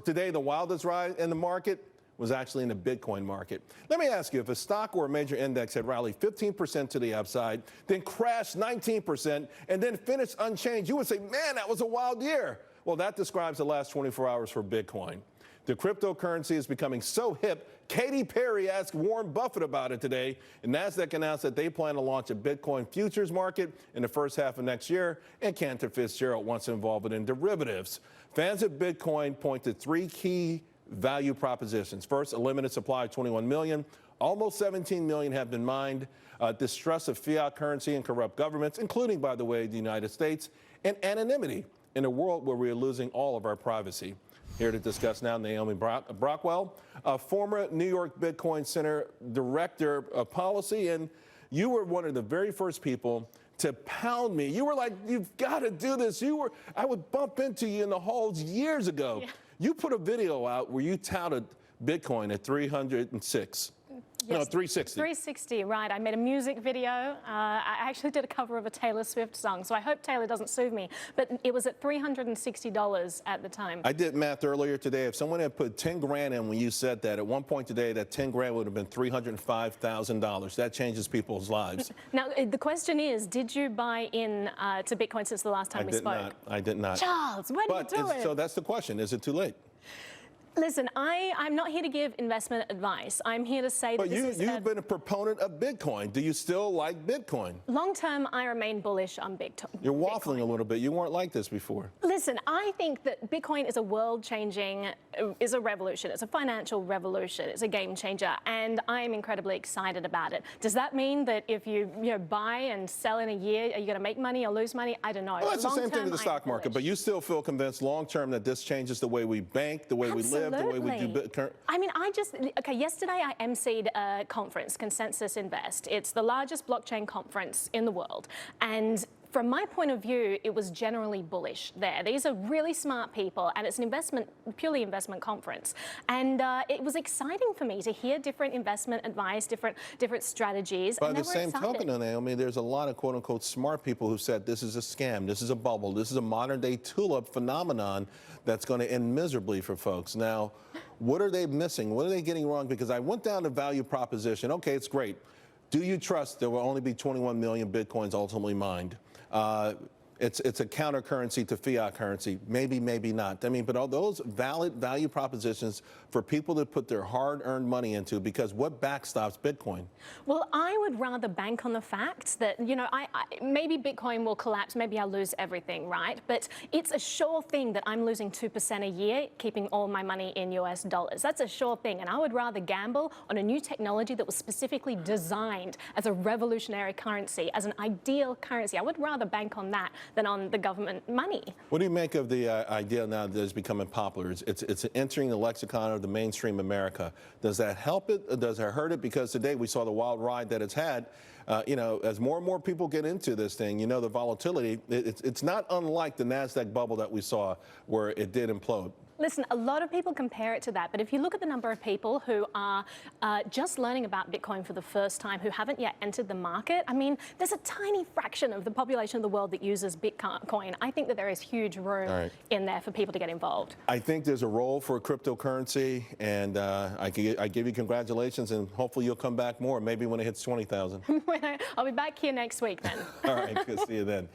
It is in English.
Today, the wildest rise in the market was actually in the Bitcoin market. Let me ask you, if a stock or a major index had rallied 15% to the upside, then crashed 19%, and then finished unchanged, you would say, man, that was a wild year. Well, that describes the last 24 hours for Bitcoin. The cryptocurrency is becoming so hip, Katy Perry asked Warren Buffett about it today, and NASDAQ announced that they plan to launch a Bitcoin futures market in the first half of next year, and Cantor Fitzgerald wants to involve it in derivatives. Fans of Bitcoin point to three key value propositions. First, a limited supply of 21 million. Almost 17 million have been mined. Distrust of fiat currency and corrupt governments, including, by the way, the United States, and anonymity in a world where we are losing all of our privacy. Here to discuss now, Naomi Brockwell, a former New York Bitcoin Center Director of Policy, and you were one of the very first people to pound me. You were like, you've got to do this. I would bump into you in the halls years ago. Yeah. You put a video out where you touted Bitcoin at 306. Yes, no, 360. 360, right. I made a music video. I actually did a cover of a Taylor Swift song, so I hope Taylor doesn't sue me. But it was at $360 at the time. I did math earlier today. If someone had put 10 grand in when you said that, at one point today, that 10 grand would have been $305,000. That changes people's lives. Now, the question is, did you buy in to Bitcoin since the last time we spoke? I did not. Charles, what are you doing? So that's the question. Is it too late? Listen, I'm not here to give investment advice. I'm here to say that you've been a proponent of Bitcoin. Do you still like Bitcoin? Long term, I remain bullish on Bitcoin. You're waffling a little bit. You weren't like this before. Listen, I think that Bitcoin is a world-changing, is a revolution. It's a financial revolution. It's a game changer, and I'm incredibly excited about it. Does that mean that if you buy and sell in a year, are you going to make money or lose money? I don't know. Well, that's the same thing with the stock market, but you still feel convinced long term that this changes the way we bank, the way we live, the way we do. I mean, yesterday I emceed a conference, Consensus Invest. It's the largest blockchain conference in the world. And from my point of view, it was generally bullish there. These are really smart people, and it's an purely investment conference. And it was exciting for me to hear different investment advice, different strategies. By the same token, Naomi, there's a lot of quote-unquote smart people who said this is a scam, this is a bubble, this is a modern-day tulip phenomenon that's going to end miserably for folks. Now, what are they missing? What are they getting wrong? Because I went down to value proposition. Okay, it's great. Do you trust there will only be 21 million Bitcoins ultimately mined? It's a counter currency to fiat currency. Maybe, maybe not. I mean, but are those valid value propositions for people to put their hard-earned money into? Because what backstops Bitcoin? Well, I would rather bank on the fact that, maybe Bitcoin will collapse, maybe I'll lose everything, right? But it's a sure thing that I'm losing 2% a year, keeping all my money in US dollars. That's a sure thing. And I would rather gamble on a new technology that was specifically designed as a revolutionary currency, as an ideal currency. I would rather bank on that than on the government money. What do you make of the idea now that it's becoming popular? It's entering the lexicon of the mainstream America. Does that help it? Does it hurt it? Because today we saw the wild ride that it's had. As more and more people get into this thing, the volatility, it's not unlike the NASDAQ bubble that we saw where it did implode. Listen, a lot of people compare it to that, but if you look at the number of people who are just learning about Bitcoin for the first time, who haven't yet entered the market, I mean, there's a tiny fraction of the population of the world that uses Bitcoin. I think that there is huge room in there for people to get involved. I think there's a role for cryptocurrency, and I give you congratulations, and hopefully you'll come back more, maybe when it hits 20,000. I'll be back here next week then. All right, good to see you then.